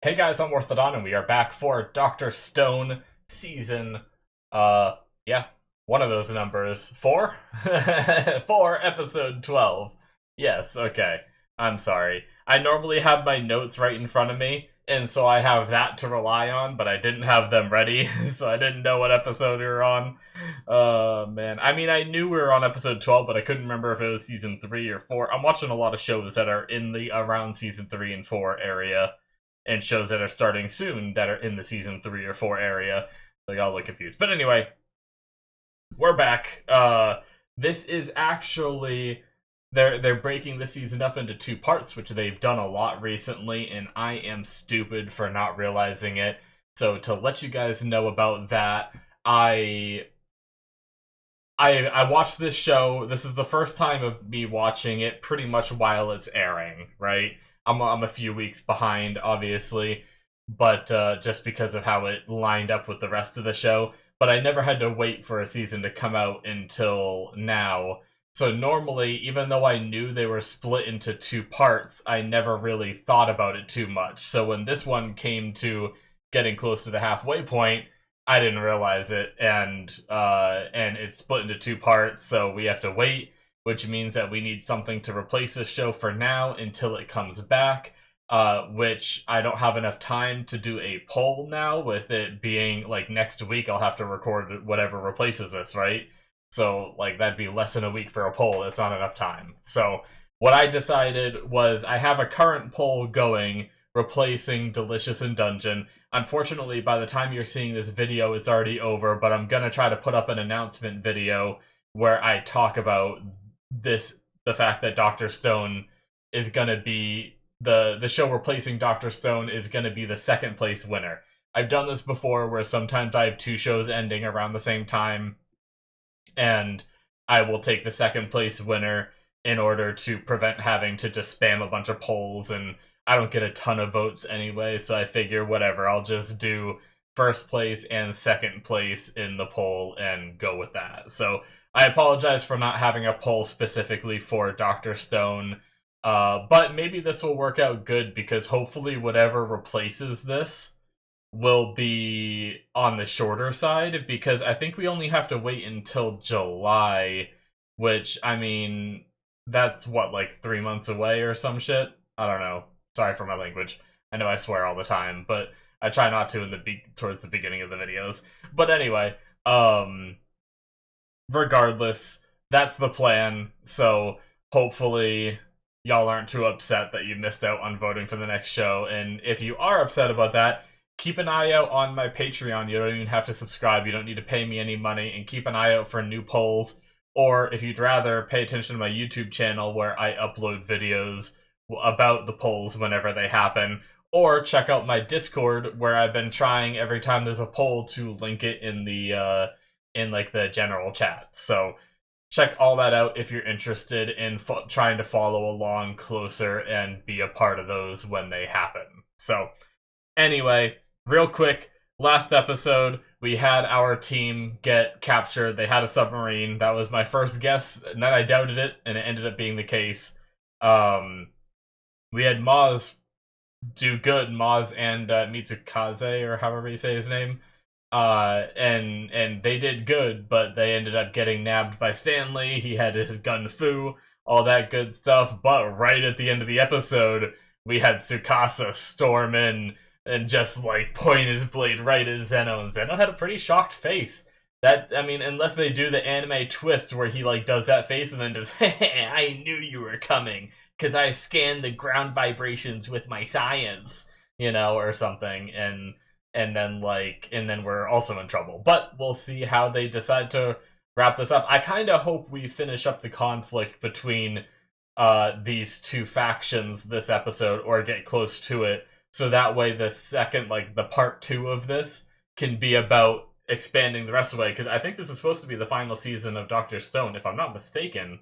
Hey guys, I'm Morthadon, and we are back for Dr. Stone season, yeah, one of those numbers. 4? 4, episode 12. Yes, okay. I'm sorry. I normally have my notes right in front of me, and so I have that to rely on, but I didn't have them ready, so I didn't know what episode we were on. Man. I mean, I knew we were on episode 12, but I couldn't remember if it was season 3 or 4. I'm watching a lot of shows that are in the around season 3 and 4 area and shows that are starting soon that are in the season 3 or 4 area. So y'all look confused. But anyway, we're back. This is actually they're breaking the season up into 2 parts, which they've done a lot recently, and I am stupid for not realizing it. So to let you guys know about that, I watched this show. This is the first time of me watching it pretty much while it's airing, right? I'm a few weeks behind, obviously, but just because of how it lined up with the rest of the show. But I never had to wait for a season to come out until now. So normally, even though I knew they were split into 2 parts, I never really thought about it too much. So when this one came to getting close to the halfway point, I didn't realize it, and it's split into 2 parts, so we have to wait, which means that we need something to replace this show for now until it comes back, which I don't have enough time to do a poll now, with it being, like, next week I'll have to record whatever replaces this, right? So, like, that'd be less than a week for a poll. That's not enough time. So, what I decided was I have a current poll going, replacing Delicious and Dungeon. Unfortunately, by the time you're seeing this video, it's already over, but I'm gonna try to put up an announcement video where I talk about the fact that Dr. Stone is gonna be, the show replacing Dr. Stone is gonna be the 2nd place winner. I've done this before where sometimes I have 2 shows ending around the same time, and I will take the 2nd place winner in order to prevent having to just spam a bunch of polls, and I don't get a ton of votes anyway, so I figure whatever, I'll just do 1st place and 2nd place in the poll and go with that. So I apologize for not having a poll specifically for Dr. Stone, but maybe this will work out good, because hopefully whatever replaces this will be on the shorter side, because I think we only have to wait until July, which, I mean, that's what, like 3 months away or some shit? I don't know. Sorry for my language. I know I swear all the time, but I try not to towards the beginning of the videos. But anyway, regardless, that's the plan, so hopefully y'all aren't too upset that you missed out on voting for the next show, and if you are upset about that, keep an eye out on my Patreon. You don't even have to subscribe, you don't need to pay me any money, and keep an eye out for new polls, or if you'd rather, pay attention to my YouTube channel where I upload videos about the polls whenever they happen, or check out my Discord where I've been trying every time there's a poll to link it in the in like the general chat. So check all that out if you're interested in trying to follow along closer and be a part of those when they happen. So anyway, real quick, last episode we had our team get captured. They had a submarine. That was my first guess, and then I doubted it, and it ended up being the case. We had Maz do good, Maz and Mitsukaze, or however you say his name. And they did good, but they ended up getting nabbed by Stanley. He had his gun fu, all that good stuff. But right at the end of the episode, we had Tsukasa storm in and just like point his blade right at Zeno, and Zeno had a pretty shocked face. That, I mean, unless they do the anime twist where he like does that face and then just, I knew you were coming, because I scanned the ground vibrations with my science, you know, or something, and then we're also in trouble. But we'll see how they decide to wrap this up. I kind of hope we finish up the conflict between these 2 factions this episode, or get close to it, so that way the second, like, the part 2 of this can be about expanding the rest of the way, because I think this is supposed to be the final season of Dr. Stone, if I'm not mistaken.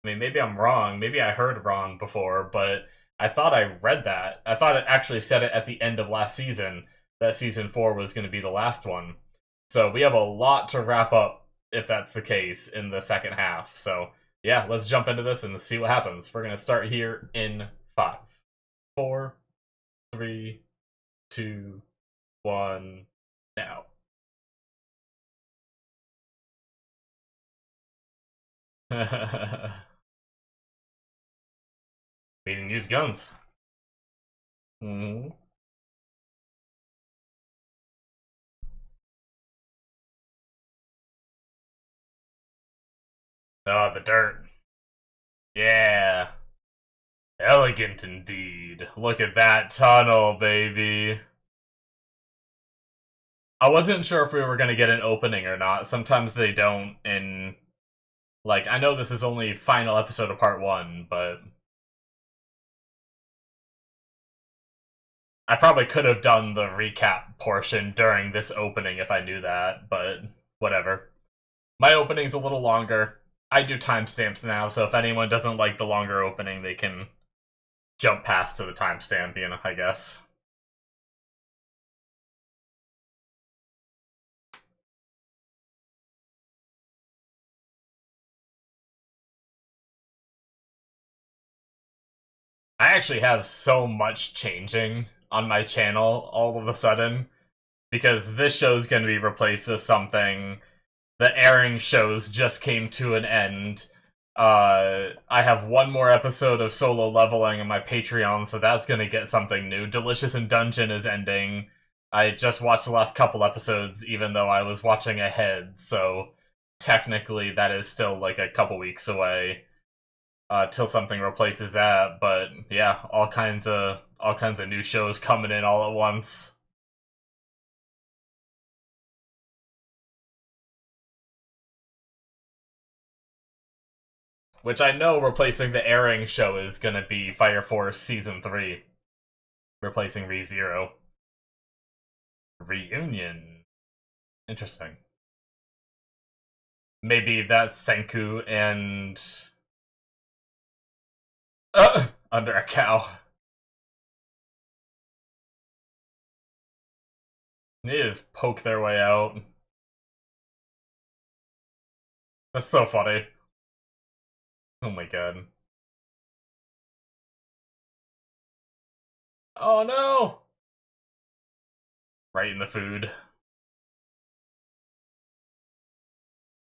I mean, maybe I'm wrong, maybe I heard wrong before, but I thought I read that. I thought it actually said it at the end of last season, that season 4 was going to be the last one. So we have a lot to wrap up, if that's the case, in the second half. So yeah, let's jump into this and see what happens. We're going to start here in 5, 4, 3, 2, 1, now. We didn't use guns. Mm-hmm. Oh, the dirt. Yeah. Elegant indeed. Look at that tunnel, baby. I wasn't sure if we were gonna get an opening or not. Sometimes they don't, and like I know this is only final episode of part 1, but I probably could have done the recap portion during this opening if I knew that, but whatever. My opening's a little longer. I do timestamps now, so if anyone doesn't like the longer opening, they can jump past to the timestamp, you know, I guess. I actually have so much changing on my channel all of a sudden, because this show's going to be replaced with something. The airing shows just came to an end. I have one more episode of Solo Leveling on my Patreon, so that's going to get something new. Delicious in Dungeon is ending. I just watched the last couple episodes, even though I was watching ahead, so technically that is still like a couple weeks away till something replaces that. But yeah, all kinds of new shows coming in all at once. Which I know replacing the airing show is gonna be Fire Force Season 3. Replacing ReZero. Reunion. Interesting. Maybe that's Senku and... under a cow. They just poke their way out. That's so funny. Oh my god. Oh no! Right in the food.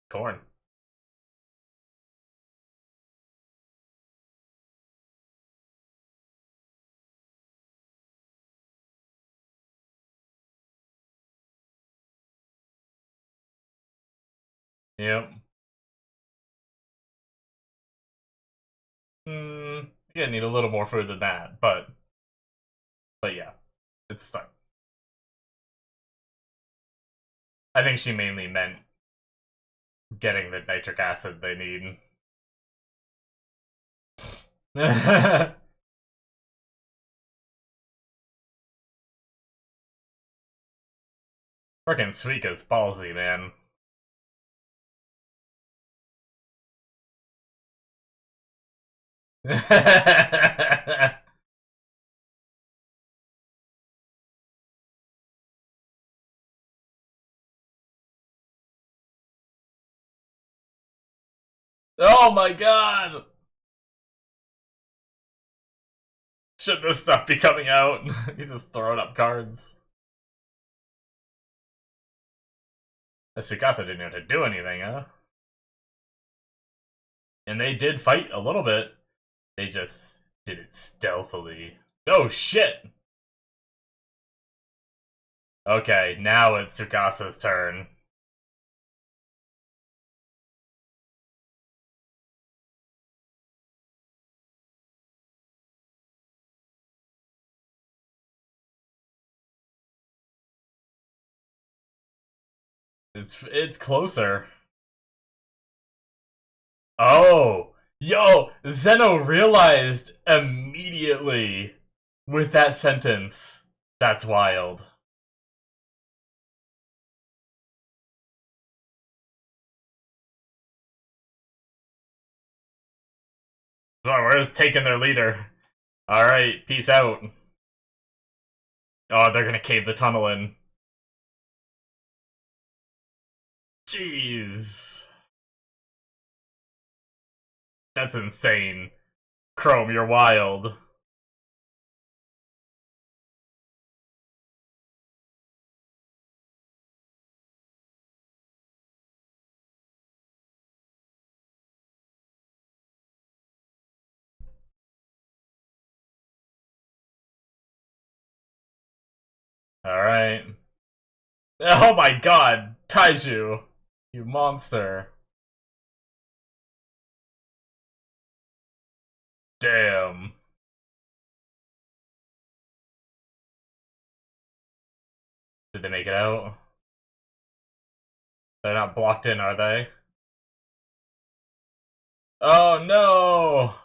Corn. Yep. Hmm. You're gonna need a little more food than that, but yeah. It's a start. I think she mainly meant getting the nitric acid they need. Freaking Suika's ballsy, man. Oh my god! Should this stuff be coming out? He's just throwing up cards. The Tsukasa didn't have to do anything, huh? And they did fight a little bit. They just did it stealthily. Oh shit! Okay, now it's Tsukasa's turn. It's closer. Oh! Yo! Zeno realized immediately with that sentence. That's wild. Oh, we're just taking their leader. Alright, peace out. Oh, they're gonna cave the tunnel in. Jeez. That's insane. Chrome, you're wild. Alright. Oh my god! Taiju! You monster. Damn. Did they make it out? They're not blocked in, are they? Oh no!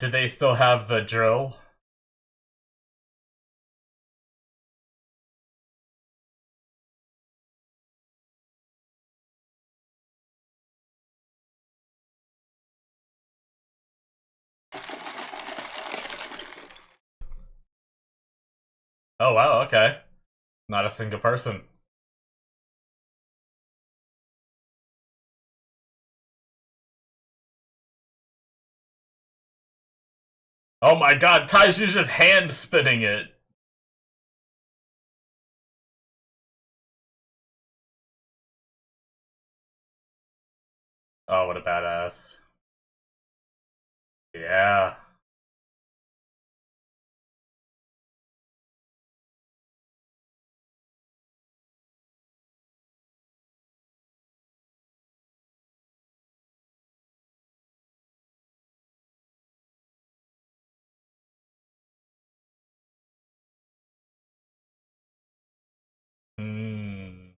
Do they still have the drill? Oh wow, okay. Not a single person. Oh my god, Taiju's just hand spinning it. Oh, what a badass. Yeah. Hmm.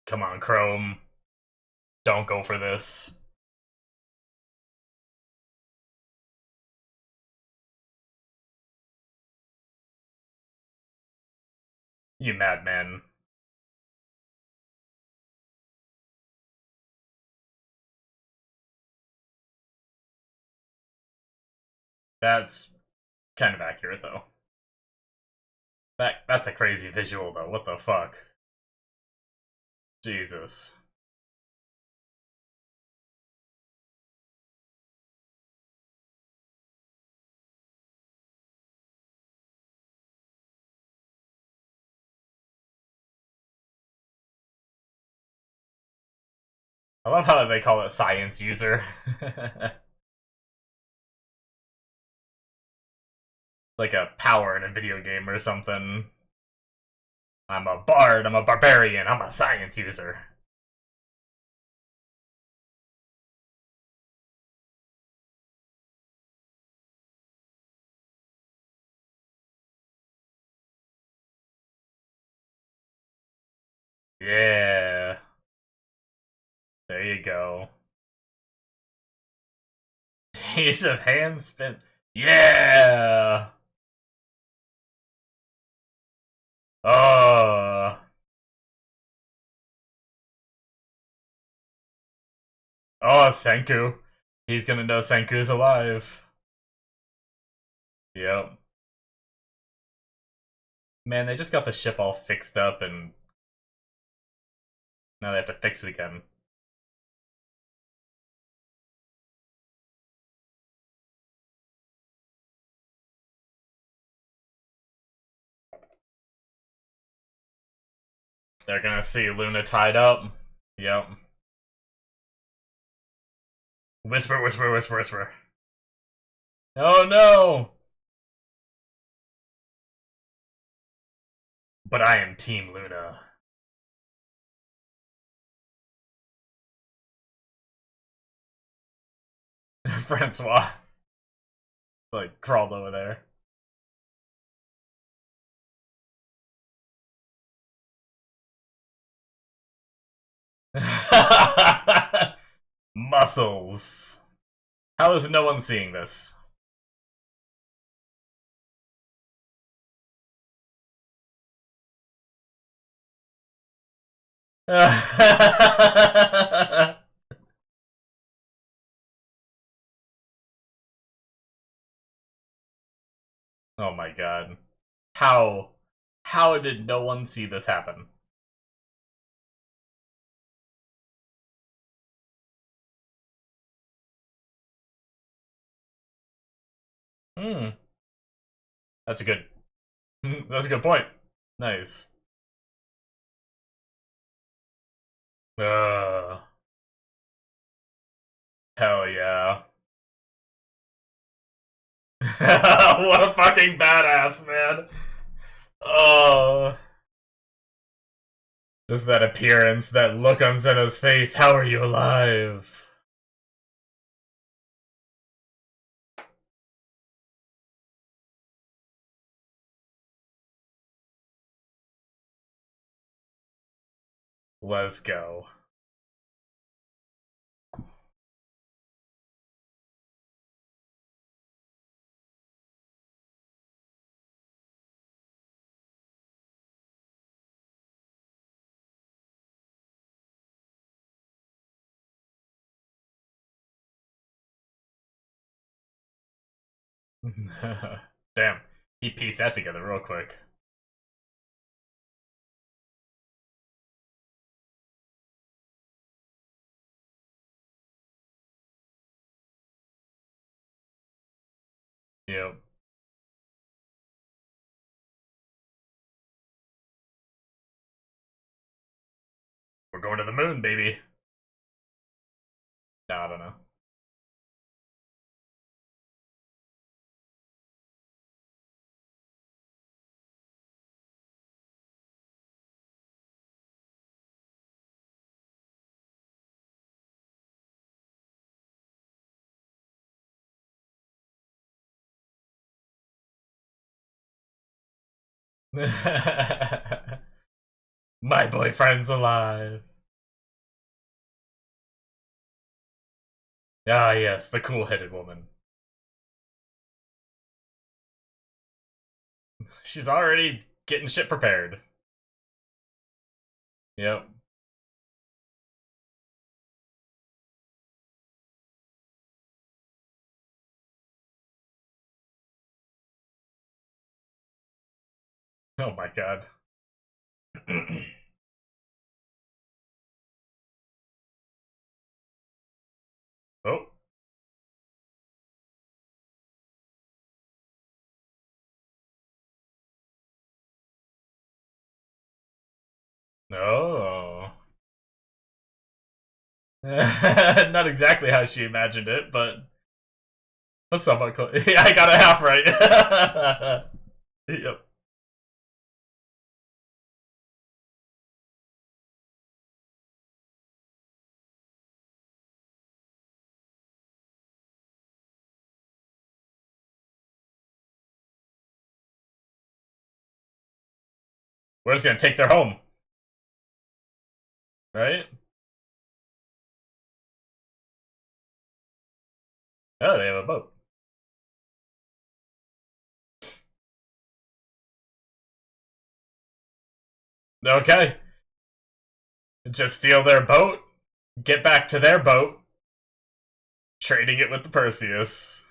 Come on, Chrome. Don't go for this. You madman. That's kind of accurate, though. That's a crazy visual, though. What the fuck? Jesus. I love how they call it science user. Like a power in a video game or something. I'm a bard, I'm a barbarian, I'm a science user. Yeah. There you go. He's just hand spin. Yeah! Oh. Oh, Senku. He's gonna know Senku's alive. Yep. Man, they just got the ship all fixed up and now they have to fix it again. They're gonna see Luna tied up. Yep. Whisper, whisper, whisper, whisper. Oh no! But I am Team Luna. Francois. Like, crawled over there. Muscles. How is no one seeing this? Oh my god. How? How did no one see this happen? Hmm. That's a good. That's a good point. Nice. Uh. Hell yeah. What a fucking badass, man. Oh. Just that appearance, that look on Zeno's face. How are you alive? Let's go. Damn. He pieced that together real quick. Yep. We're going to the moon, baby. No, I don't know. My boyfriend's alive. Ah, yes, the cool-headed woman. She's already getting shit prepared. Yep. Oh my god. Oh. No. Not exactly how she imagined it, but somewhat close. Yeah, I got it half right. Yep. We're just gonna take their home, right? Oh, they have a boat. Okay. Just steal their boat, get back to their boat, trading it with the Perseus.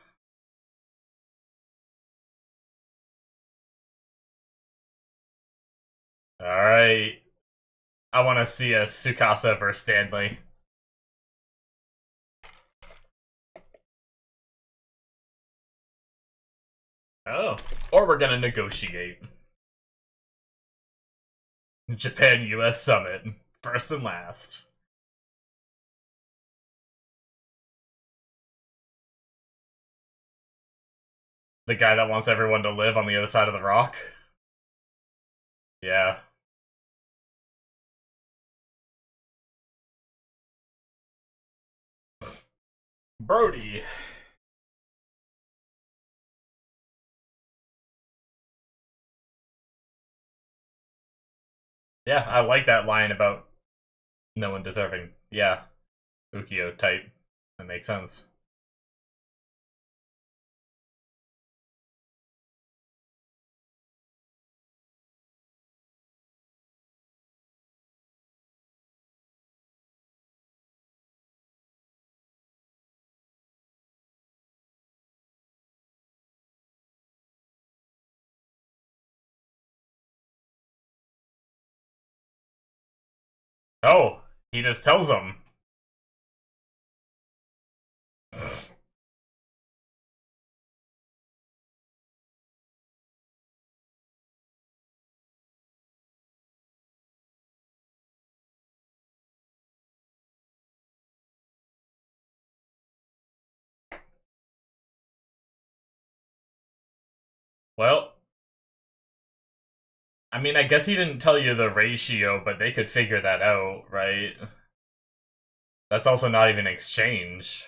Alright. I want to see a Tsukasa versus Stanley. Oh. Or we're gonna negotiate. Japan-US Summit. First and last. The guy that wants everyone to live on the other side of the rock? Yeah. Brody. Yeah, I like that line about no one deserving. Yeah. Ukyo type. That makes sense. Oh, he just tells them. Well, I mean, I guess he didn't tell you the ratio, but they could figure that out, right? That's also not even exchange.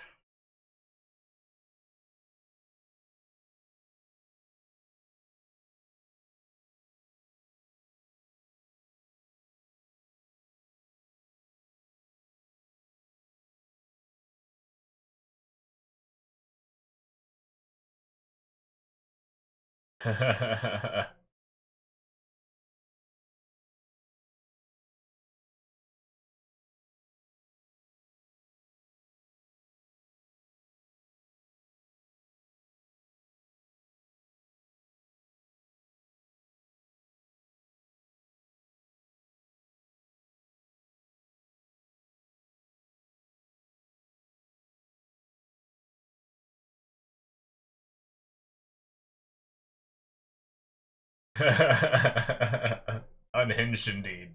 Unhinged indeed.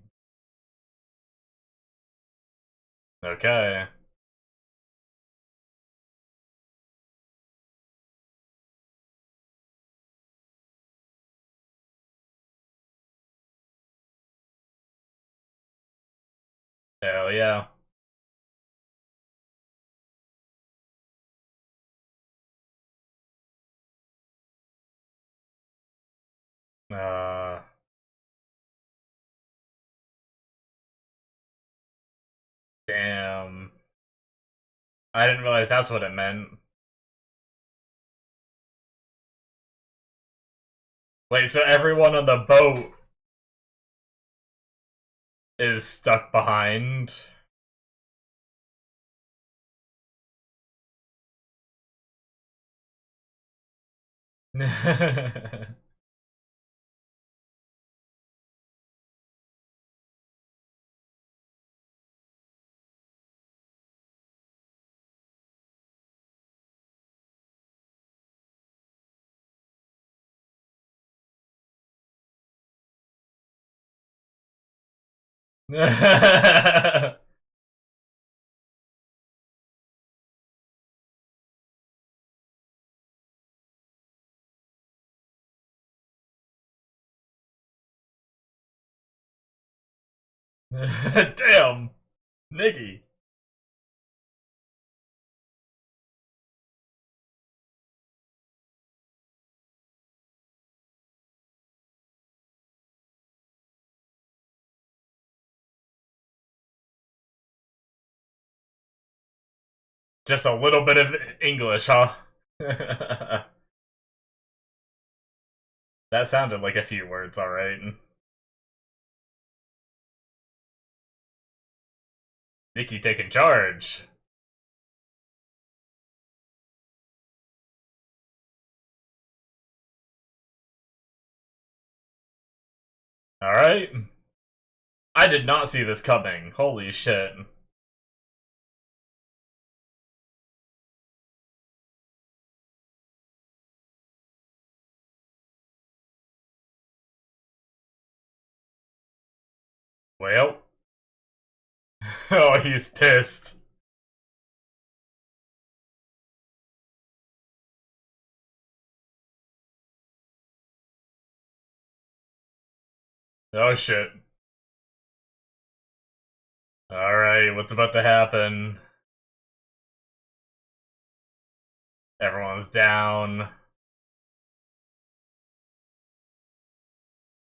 Okay. Hell yeah. Uh, damn. I didn't realize that's what it meant. Wait, so everyone on the boat is stuck behind? Damn, Niggy. Just a little bit of English, huh? That sounded like a few words, alright. Nikki taking charge. Alright. I did not see this coming. Holy shit. Well. Oh, he's pissed. Oh shit. Alright, what's about to happen? Everyone's down.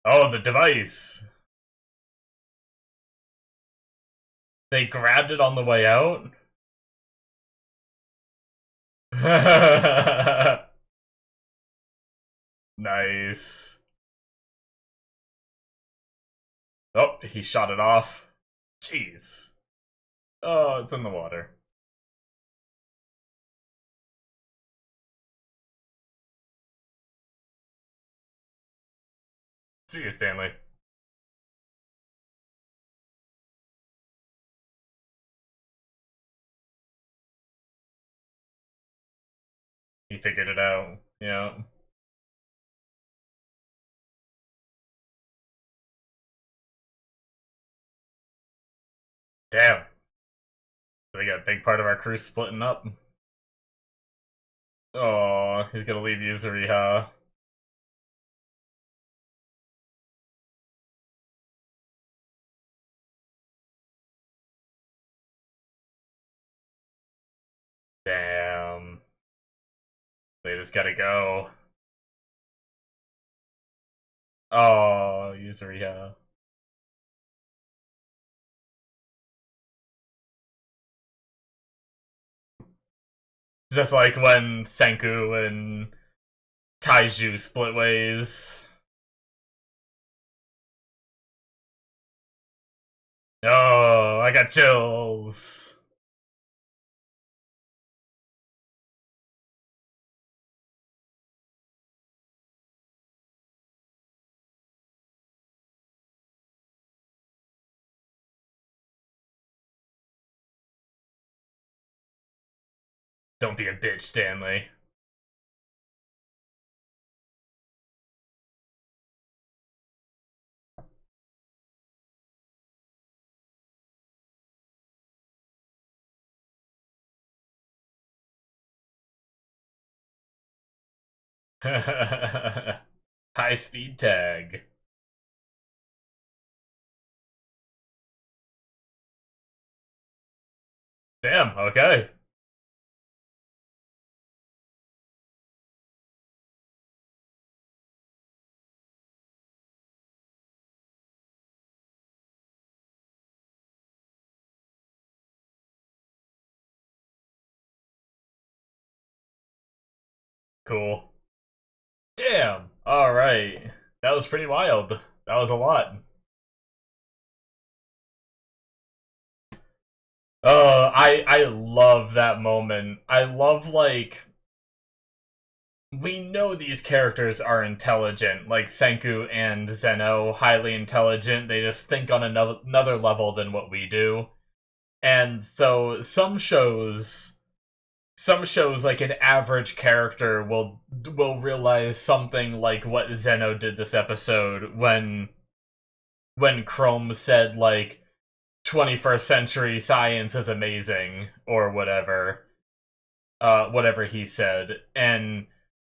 Oh, the device! They grabbed it on the way out? Nice. Oh, he shot it off. Jeez. Oh, it's in the water. See you, Stanley. He figured it out. Yeah. Damn. So we got a big part of our crew splitting up. Oh, he's gonna leave Yuzuri, huh? Damn. They just gotta go. Oh, Yuzuriha. Just like when Senku and Taiju split ways. Oh, I got chills. Don't be a bitch, Stanley. High speed tag. Damn, okay. Cool. Damn. Alright. That was pretty wild. That was a lot. I love that moment. I love, like, we know these characters are intelligent, like Senku and Zeno, highly intelligent. They just think on another level than what we do. And so some shows like an average character will realize something like what Zeno did this episode when Chrome said like 21st century science is amazing or whatever he said. And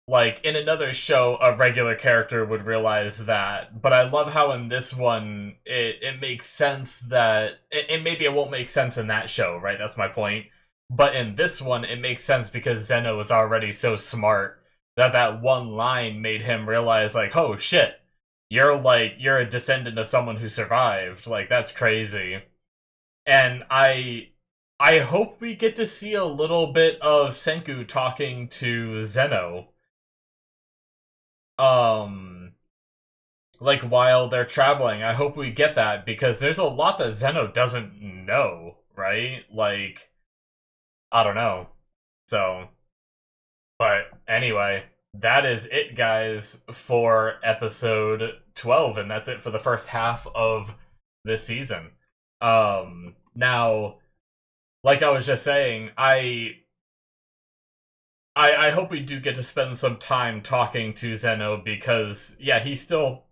like in another show a regular character would realize that, but I love how in this one it makes sense that and maybe it won't make sense in that show, right? That's my point. But in this one it makes sense because Zeno is already so smart that that one line made him realize like, oh shit, you're a descendant of someone who survived. Like that's crazy. And I hope we get to see a little bit of Senku talking to Zeno um like while they're traveling. I hope we get that because there's a lot that Zeno doesn't know, right? Like I don't know. So, but anyway, that is it guys for episode 12 and that's it for the first half of this season. Now like I was just saying, I hope we do get to spend some time talking to Zeno because yeah, they still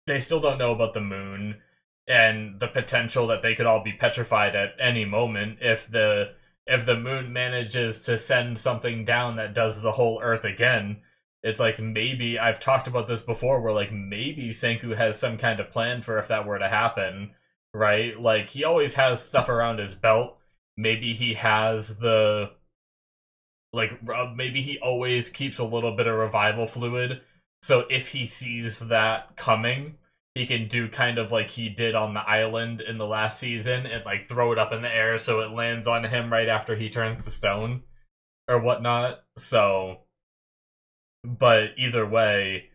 don't know about the moon and the potential that they could all be petrified at any moment if the moon manages to send something down that does the whole earth again. It's like maybe I've talked about this before where like maybe Senku has some kind of plan for if that were to happen, right? Like he always has stuff around his belt. Maybe he has the like maybe he always keeps a little bit of revival fluid, so if he sees that coming he can do kind of like he did on the island in the last season and like throw it up in the air so it lands on him right after he turns to stone or whatnot. So but either way,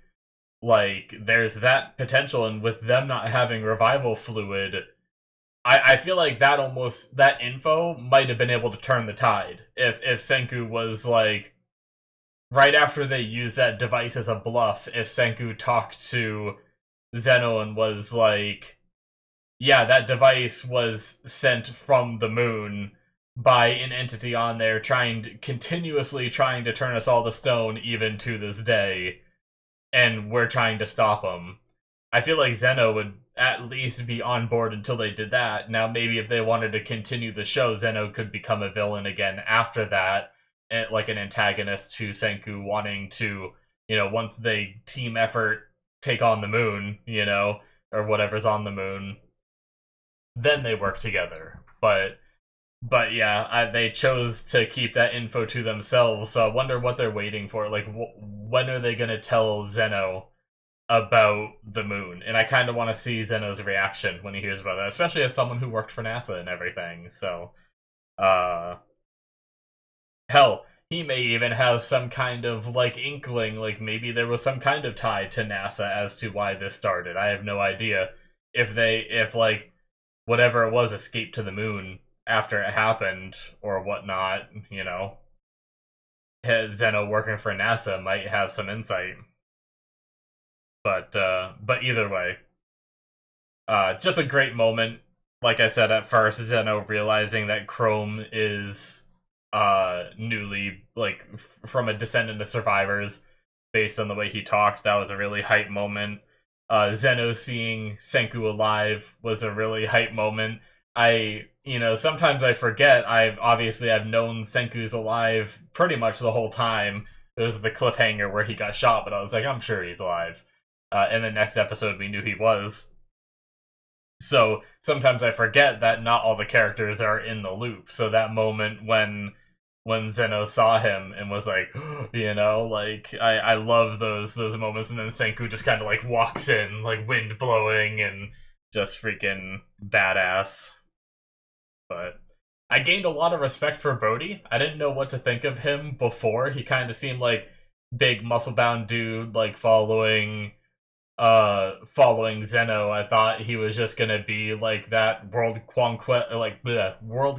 like there's that potential, and with them not having revival fluid, I feel like that info might have been able to turn the tide if Senku was like right after they used that device as a bluff. If Senku talked to Zeno and was like, "Yeah, that device was sent from the moon by an entity on there continuously trying to turn us all to stone, even to this day, and we're trying to stop them." I feel like Zeno would at least be on board until they did that. Now, maybe if they wanted to continue the show, Zeno could become a villain again after that, like an antagonist to Senku wanting to, once they team effort take on the moon, or whatever's on the moon, then they work together. But but yeah, they chose to keep that info to themselves. So I wonder what they're waiting for. Like, when are they gonna tell Zeno about the moon? And I kind of want to see Zeno's reaction when he hears about that, especially as someone who worked for NASA and everything. So, uh, hell, he may even have some kind of like inkling, like maybe there was some kind of tie to NASA as to why this started. I have no idea if like whatever it was escaped to the moon after it happened or whatnot. You know, Zeno working for NASA might have some insight. But either way, just a great moment. Like I said at first, Zeno realizing that Chrome is newly like from a descendant of survivors based on the way he talked. That was a really hype moment. Zeno seeing Senku alive was a really hype moment. Sometimes I forget. I've known Senku's alive pretty much the whole time. It was the cliffhanger where he got shot, but I was like, I'm sure he's alive. In the next episode, we knew he was. So sometimes I forget that not all the characters are in the loop. So that moment when Zeno saw him and was like, like I love those moments, and then Senku just kind of like walks in, like wind blowing and just freaking badass. But I gained a lot of respect for Brody. I didn't know what to think of him before. He kind of seemed like big muscle bound dude, like following Zeno. I thought he was just gonna be like that world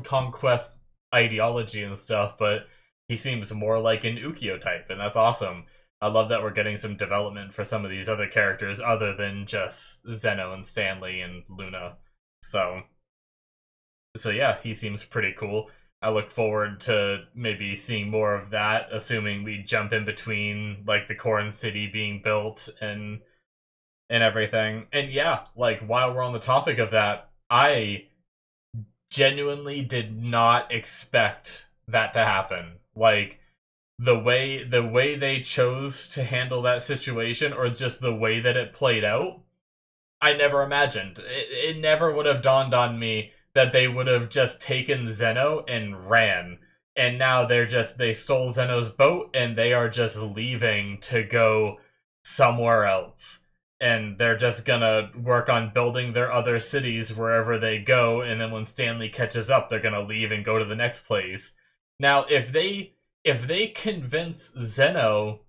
conquest ideology and stuff, but he seems more like an Ukyo type, and that's awesome. I love that we're getting some development for some of these other characters other than just Zeno and Stanley and Luna. So yeah, he seems pretty cool. I look forward to maybe seeing more of that, assuming we jump in between like the Corn City being built and everything. And yeah, like while we're on the topic of that, I genuinely did not expect that to happen. Like the way they chose to handle that situation, or just the way that it played out, I never imagined. It never would have dawned on me that they would have just taken Zeno and ran. And now they stole Zeno's boat and they are just leaving to go somewhere else. And they're just gonna work on building their other cities wherever they go, and then when Stanley catches up, they're gonna leave and go to the next place. Now, if they convince Zeno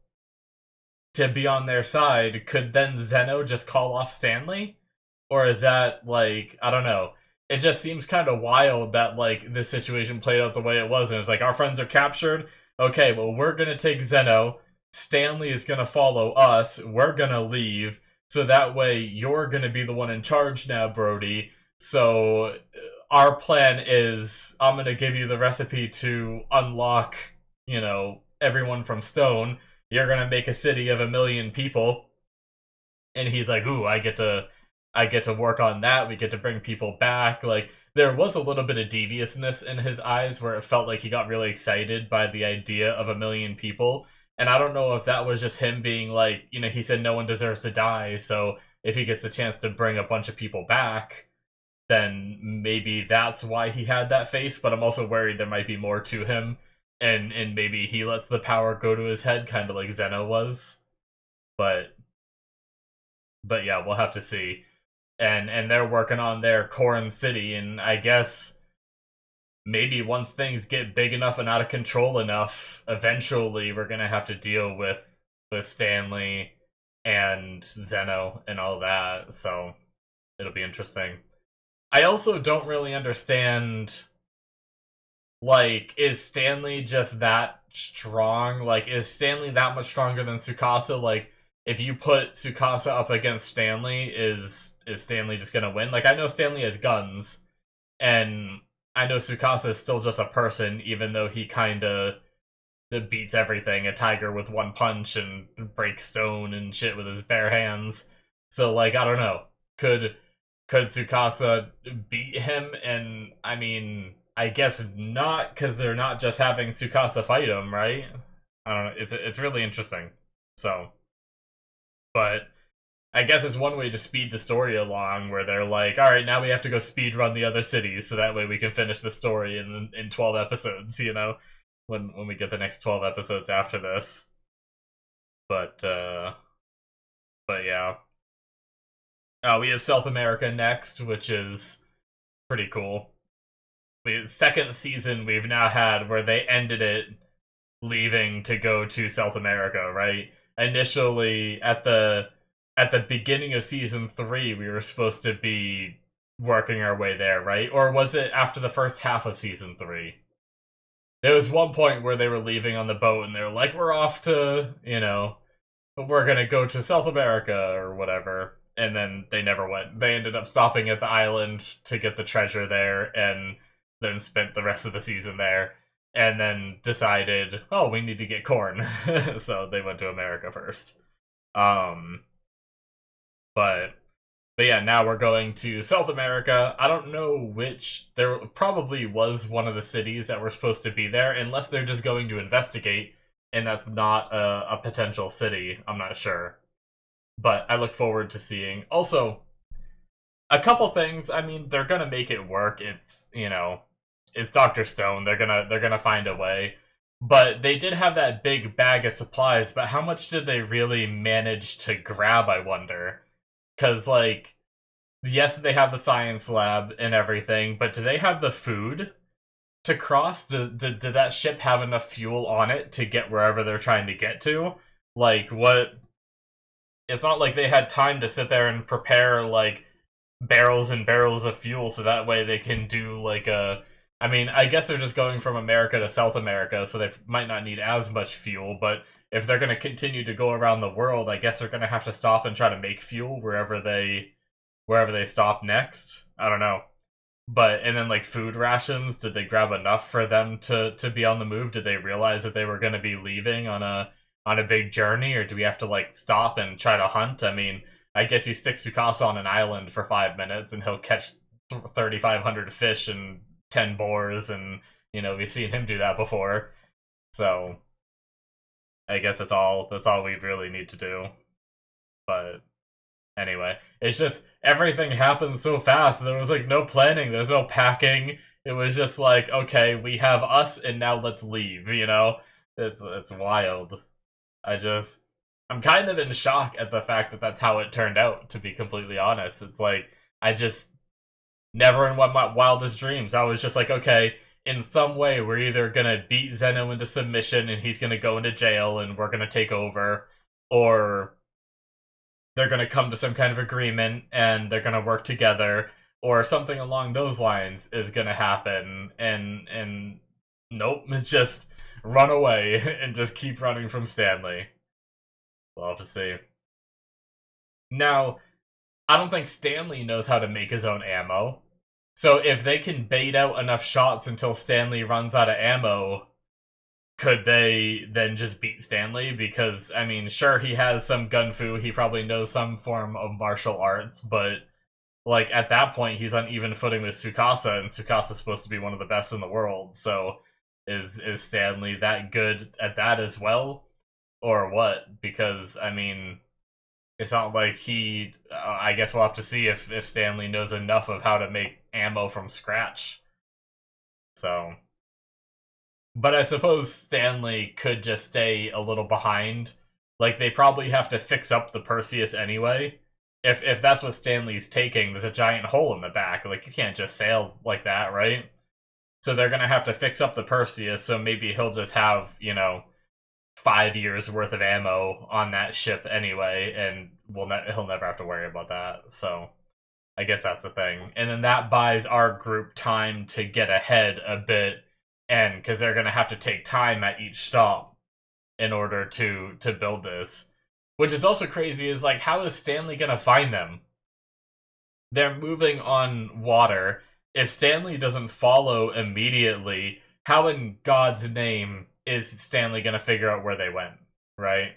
to be on their side, could then Zeno just call off Stanley? Or is that, like, I don't know. It just seems kind of wild that, like, this situation played out the way it was, and it's like, our friends are captured, okay, well, we're gonna take Zeno, Stanley is gonna follow us, we're gonna leave, so that way you're gonna be the one in charge now, Brody. So our plan is, I'm gonna give you the recipe to unlock, everyone from Stone. You're gonna make a city of 1 million people. And he's like, ooh, I get to work on that. We get to bring people back. Like, there was a little bit of deviousness in his eyes where it felt like he got really excited by the idea of 1 million people. And I don't know if that was just him being like, he said no one deserves to die, so if he gets the chance to bring a bunch of people back, then maybe that's why he had that face. But I'm also worried there might be more to him, and maybe he lets the power go to his head, kind of like Zeno was. But yeah, we'll have to see. And they're working on their Corn City, and I guess maybe once things get big enough and out of control enough, eventually we're gonna have to deal with Stanley and Zeno and all that, so it'll be interesting. I also don't really understand, like, is Stanley just that strong? Like, is Stanley that much stronger than Tsukasa? Like, if you put Tsukasa up against Stanley, is Stanley just gonna win? Like, I know Stanley has guns, and I know Tsukasa is still just a person, even though he kinda beats everything. A tiger with one punch and breaks stone and shit with his bare hands. So, like, I don't know. Could Tsukasa beat him? And, I mean, I guess not, because they're not just having Tsukasa fight him, right? I don't know. It's really interesting. So, but I guess it's one way to speed the story along, where they're like, all right, now we have to go speed run the other cities, so that way we can finish the story in 12 episodes. When we get the next 12 episodes after this. But yeah. We have South America next, which is pretty cool. Second season we've now had where they ended it leaving to go to South America, right? Initially, at the beginning of season 3, we were supposed to be working our way there, right? Or was it after the first half of season 3? There was one point where they were leaving on the boat and they were like, we're off to, we're gonna go to South America or whatever. And then they never went. They ended up stopping at the island to get the treasure there and then spent the rest of the season there. And then decided, oh, we need to get corn. So they went to America first. But yeah, now we're going to South America. I don't know which. There probably was one of the cities that were supposed to be there, unless they're just going to investigate, and that's not a potential city. I'm not sure. But I look forward to seeing. Also, a couple things. I mean, they're gonna make it work. It's it's Dr. Stone. They're gonna find a way. But they did have that big bag of supplies. But how much did they really manage to grab? I wonder. Because, like, yes, they have the science lab and everything, but do they have the food to cross? Did that ship have enough fuel on it to get wherever they're trying to get to? Like, what? It's not like they had time to sit there and prepare, like, barrels and barrels of fuel so that way they can do, like, I mean, I guess they're just going from America to South America, so they might not need as much fuel, but if they're going to continue to go around the world, I guess they're going to have to stop and try to make fuel wherever they stop next. I don't know. And then, like, food rations, did they grab enough for them to be on the move? Did they realize that they were going to be leaving on a big journey, or do we have to, like, stop and try to hunt? I mean, I guess you stick Tsukasa on an island for 5 minutes and he'll catch 3,500 fish and 10 boars, and we've seen him do that before. So I guess that's all we really need to do. But anyway, it's just everything happened so fast. There was, like, no planning. There's no packing. It was just like, okay, we have us and now let's leave, It's wild. I'm kind of in shock at the fact that that's how it turned out, to be completely honest. It's like, I just never in my wildest dreams. I was just like, okay, in some way, we're either gonna beat Zeno into submission and he's gonna go into jail and we're gonna take over, or they're gonna come to some kind of agreement and they're gonna work together, or something along those lines is gonna happen. And nope, it's just run away and just keep running from Stanley. We'll have to see. Now, I don't think Stanley knows how to make his own ammo. So if they can bait out enough shots until Stanley runs out of ammo, could they then just beat Stanley? Because, I mean, sure, he has some gun fu, he probably knows some form of martial arts, but, like, at that point, he's on even footing with Tsukasa, and Tsukasa's supposed to be one of the best in the world, so is Stanley that good at that as well? Or what? Because, I mean, it's not like he... I guess we'll have to see if Stanley knows enough of how to make ammo from scratch. So... But I suppose Stanley could just stay a little behind. Like, they probably have to fix up the Perseus anyway. If that's what Stanley's taking, there's a giant hole in the back. Like, you can't just sail like that, right? So they're gonna have to fix up the Perseus, so maybe he'll just have, 5 years worth of ammo on that ship anyway, and he'll never have to worry about that. So I guess that's the thing. And then that buys our group time to get ahead a bit, and because they're going to have to take time at each stop in order to build this. Which is also crazy, is like, how is Stanley going to find them? They're moving on water. If Stanley doesn't follow immediately, how in God's name is Stanley going to figure out where they went, right?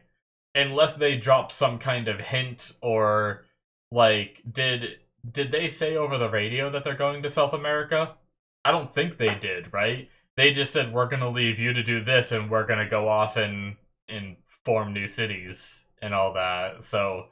Unless they drop some kind of hint, or, like, did they say over the radio that they're going to South America? I don't think they did, right? They just said, we're going to leave you to do this, and we're going to go off and form new cities and all that. So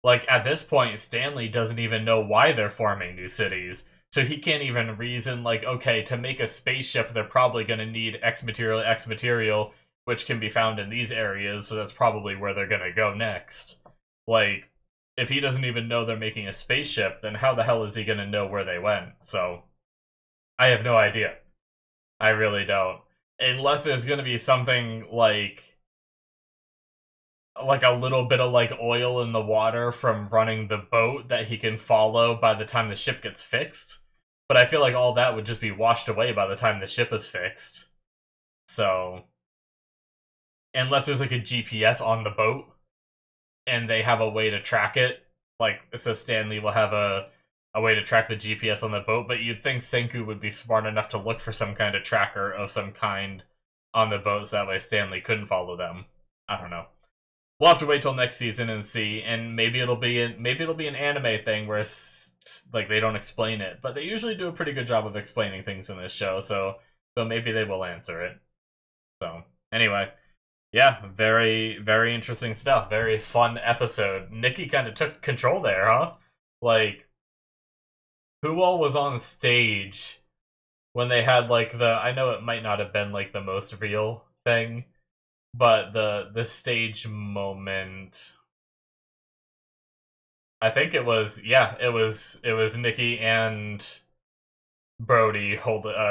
Like, at this point, Stanley doesn't even know why they're forming new cities. So he can't even reason, like, okay, to make a spaceship, they're probably going to need X material, which can be found in these areas, so that's probably where they're going to go next. Like, if he doesn't even know they're making a spaceship, then how the hell is he going to know where they went? So, I have no idea. I really don't. Unless there's going to be something like a little bit of like oil in the water from running the boat that he can follow by the time the ship gets fixed. But I feel like all that would just be washed away by the time the ship is fixed. So, unless there's like a GPS on the boat and they have a way to track it, like, so Stanley will have a way to track the GPS on the boat, but you'd think Senku would be smart enough to look for some kind of tracker of some kind on the boat so that way Stanley couldn't follow them. I don't know. We'll have to wait till next season and see, and maybe it'll be an anime thing where like they don't explain it, but they usually do a pretty good job of explaining things in this show, so maybe they will answer it. So anyway, yeah, very very interesting stuff. Very fun episode. Nikki kind of took control there, huh? Like, who all was on stage when they had like I know it might not have been like the most real thing, but the stage moment, I think it was Nikki and Brody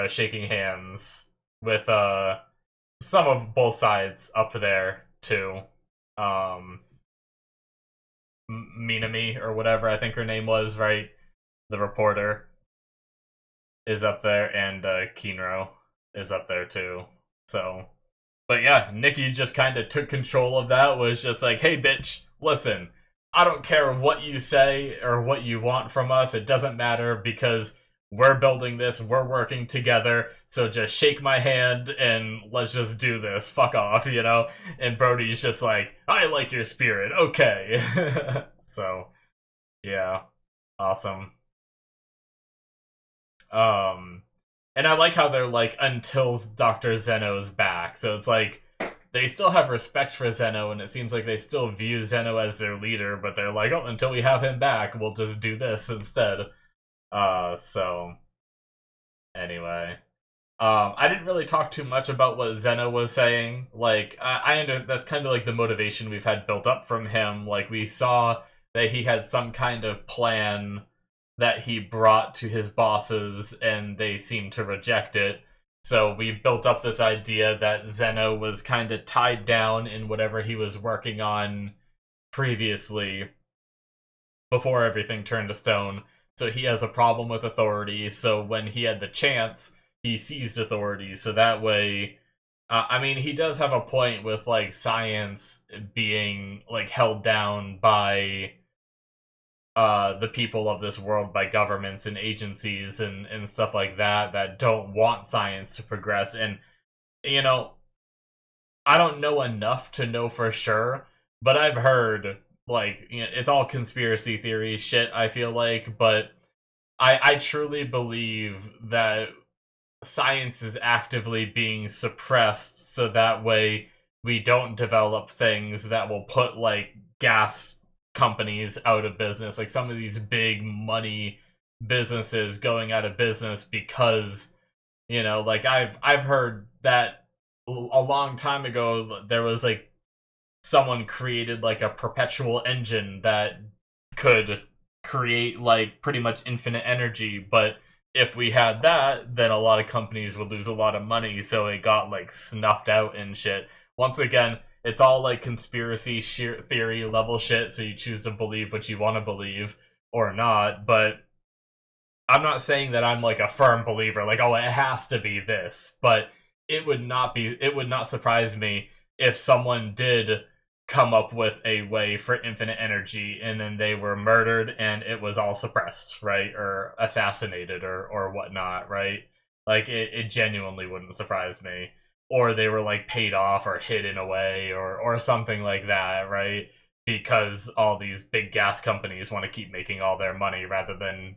shaking hands with some of both sides up there too. Minami or whatever I think her name was, right? The reporter is up there, and Kinro is up there too. So, but yeah, Nikki just kind of took control of that, was just like, hey bitch, listen, I don't care what you say or what you want from us, it doesn't matter because we're building this, we're working together, so just shake my hand and let's just do this, fuck off, you know? And Brody's just like, I like your spirit, okay. So, yeah, awesome. And I like how they're like, until Dr. Zeno's back, so it's like, they still have respect for Zeno, and it seems like they still view Zeno as their leader, but they're like, oh, until we have him back, we'll just do this instead. So, anyway. I didn't really talk too much about what Zeno was saying. Like, that's kind of like the motivation we've had built up from him. Like, we saw that he had some kind of plan that he brought to his bosses, and they seemed to reject it. So we built up this idea that Zeno was kind of tied down in whatever he was working on previously before everything turned to stone. So he has a problem with authority, so when he had the chance, he seized authority, so that way... I mean, he does have a point with, like, science being, like, held down by the people of this world, by governments and agencies and stuff like that don't want science to progress. And, you know, I don't know enough to know for sure, but I've heard, like, you know, it's all conspiracy theory shit, I feel like, but I truly believe that science is actively being suppressed so that way we don't develop things that will put, like, gas companies out of business, like some of these big money businesses going out of business because, you know, like I've heard that a long time ago there was like someone created like a perpetual engine that could create like pretty much infinite energy, but if we had that, then a lot of companies would lose a lot of money, so it got like snuffed out and shit. Once again, it's all like conspiracy theory level shit, so you choose to believe what you want to believe or not, but I'm not saying that I'm like a firm believer, like, oh, it has to be this, but it would not surprise me if someone did come up with a way for infinite energy and then they were murdered and it was all suppressed, right? Or assassinated or whatnot, right? Like, it genuinely wouldn't surprise me. Or they were like paid off or hidden away or something like that, right? Because all these big gas companies want to keep making all their money rather than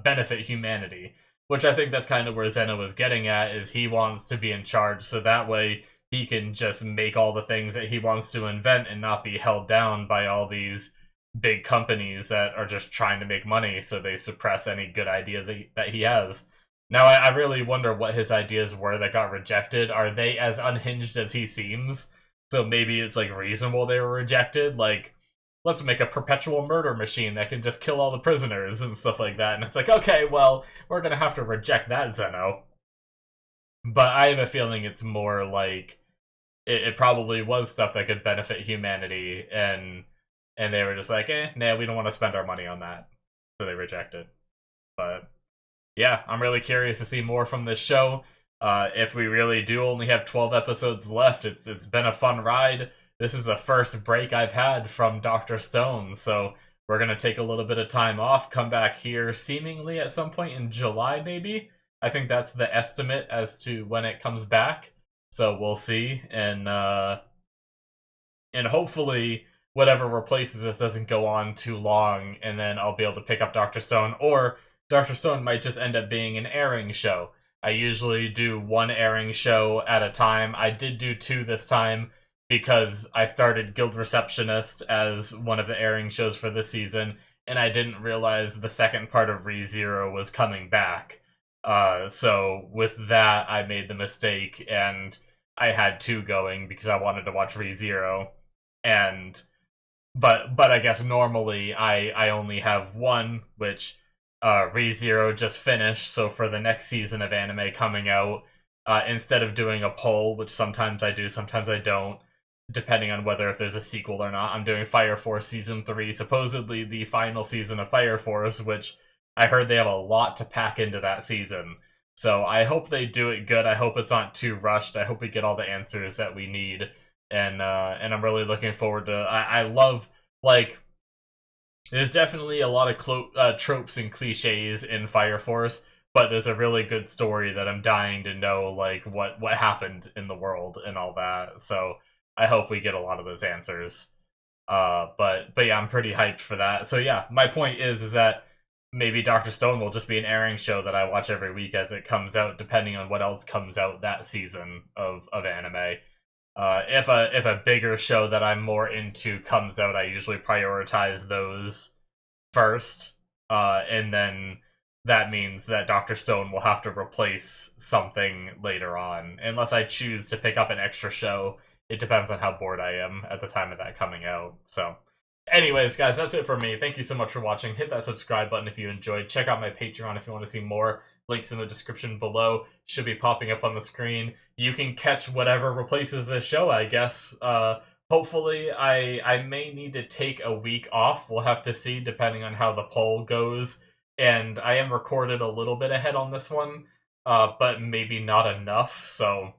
benefit humanity. Which I think that's kind of where Zeno was getting at, is he wants to be in charge so that way he can just make all the things that he wants to invent and not be held down by all these big companies that are just trying to make money, so they suppress any good idea that he has. Now, I really wonder what his ideas were that got rejected. Are they as unhinged as he seems? So maybe it's like reasonable they were rejected. Like, let's make a perpetual murder machine that can just kill all the prisoners and stuff like that. And it's like, okay, well, we're gonna have to reject that, Zeno. But I have a feeling it's more like it probably was stuff that could benefit humanity, and they were just like, nah, we don't want to spend our money on that, so they rejected. But yeah, I'm really curious to see more from this show. If we really do only have 12 episodes left, it's been a fun ride. This is the first break I've had from Dr. Stone, so we're gonna take a little bit of time off, come back here seemingly at some point in July, maybe. I think that's the estimate as to when it comes back. So we'll see, and hopefully whatever replaces this doesn't go on too long, and then I'll be able to pick up Dr. Stone, or Dr. Stone might just end up being an airing show. I usually do one airing show at a time. I did do two this time because I started Guild Receptionist as one of the airing shows for this season, and I didn't realize the second part of ReZero was coming back. So with that, I made the mistake, and I had two going because I wanted to watch ReZero, and but I guess normally I only have one, which ReZero just finished. So for the next season of anime coming out, instead of doing a poll, which sometimes I do, sometimes I don't, depending on whether if there's a sequel or not, I'm doing Fire Force Season 3, supposedly the final season of Fire Force, which I heard they have a lot to pack into that season. So I hope they do it good. I hope it's not too rushed. I hope we get all the answers that we need. And I'm really looking forward to... I love, like... There's definitely a lot of tropes and cliches in Fire Force, but there's a really good story that I'm dying to know, like, what happened in the world and all that. So I hope we get a lot of those answers. But yeah, I'm pretty hyped for that. So yeah, my point is that maybe Dr. Stone will just be an airing show that I watch every week as it comes out, depending on what else comes out that season of anime. If a bigger show that I'm more into comes out, I usually prioritize those first, and then that means that Dr. Stone will have to replace something later on, unless I choose to pick up an extra show. It depends on how bored I am at the time of that coming out. So anyways, guys, that's it for me. Thank you so much for watching. Hit that subscribe button if you enjoyed. Check out my Patreon if you want to see more. Links in the description below. Should be popping up on the screen. You can catch whatever replaces this show, I guess. Hopefully, I may need to take a week off. We'll have to see, depending on how the poll goes. And I am recorded a little bit ahead on this one, but maybe not enough. So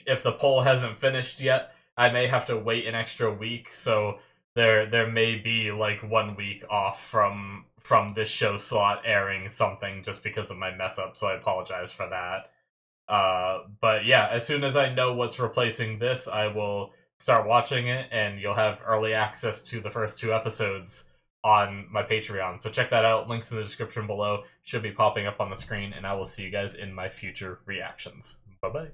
if the poll hasn't finished yet, I may have to wait an extra week. So there may be like 1 week off from this show slot airing something just because of my mess up, so I apologize for that. But yeah, as soon as I know what's replacing this, I will start watching it, and you'll have early access to the first 2 episodes on my Patreon. So check that out. Links in the description below. Should be popping up on the screen, and I will see you guys in my future reactions. Bye-bye.